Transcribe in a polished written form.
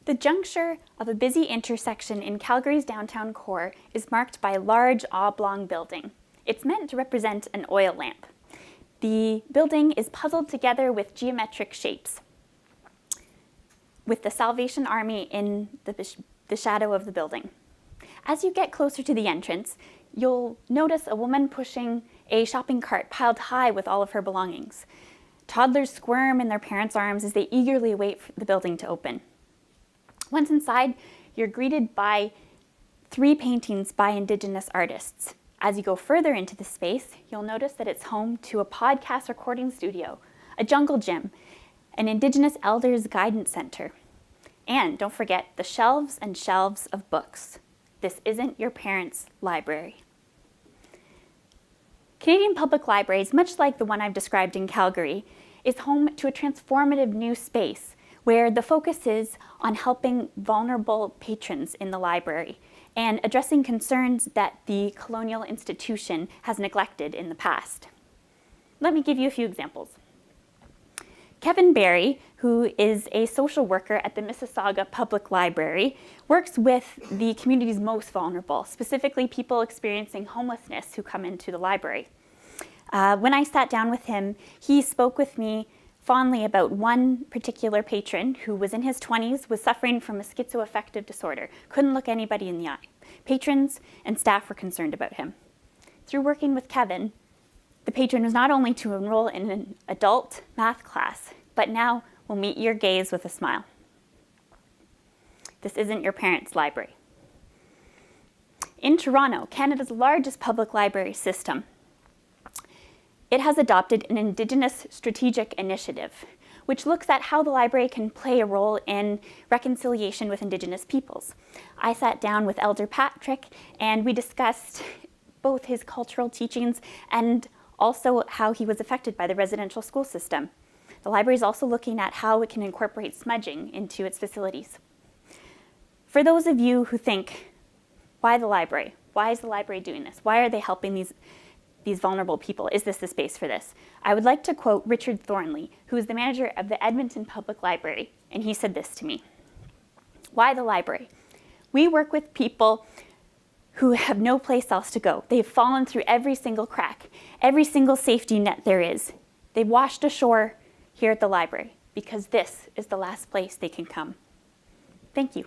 The juncture of a busy intersection in Calgary's downtown core is marked by a large oblong building. It's meant to represent an oil lamp. The building is puzzled together with geometric shapes, with the Salvation Army in the shadow of the building. As you get closer to the entrance, you'll notice a woman pushing a shopping cart piled high with all of her belongings. Toddlers squirm in their parents' arms as they eagerly wait for the building to open. Once inside, you're greeted by 3 paintings by Indigenous artists. As you go further into the space, you'll notice that it's home to a podcast recording studio, a jungle gym, an Indigenous Elders Guidance Center, and don't forget the shelves and shelves of books. This isn't your parents' library. Canadian Public Libraries, much like the one I've described in Calgary, is home to a transformative new space where the focus is on helping vulnerable patrons in the library and addressing concerns that the colonial institution has neglected in the past. Let me give you a few examples. Kevin Barry, who is a social worker at the Mississauga Public Library, works with the community's most vulnerable, specifically people experiencing homelessness who come into the library. When I sat down with him, he spoke with me fondly about one particular patron who was in his 20s, was suffering from a schizoaffective disorder, couldn't look anybody in the eye. Patrons and staff were concerned about him. Through working with Kevin, the patron was not only to enroll in an adult math class, but now will meet your gaze with a smile. This isn't your parents' library. In Toronto, Canada's largest public library system, it has adopted an Indigenous Strategic Initiative, which looks at how the library can play a role in reconciliation with Indigenous peoples. I sat down with Elder Patrick and we discussed both his cultural teachings and also how he was affected by the residential school system. The library is also looking at how it can incorporate smudging into its facilities. For those of you who think, why the library? Why is the library doing this? Why are they helping these vulnerable people? Is this the space for this? I would like to quote Richard Thornley, who is the manager of the Edmonton Public Library, and he said this to me. Why the library? We work with people who have no place else to go. They've fallen through every single crack, every single safety net there is. They've washed ashore here at the library because this is the last place they can come. Thank you.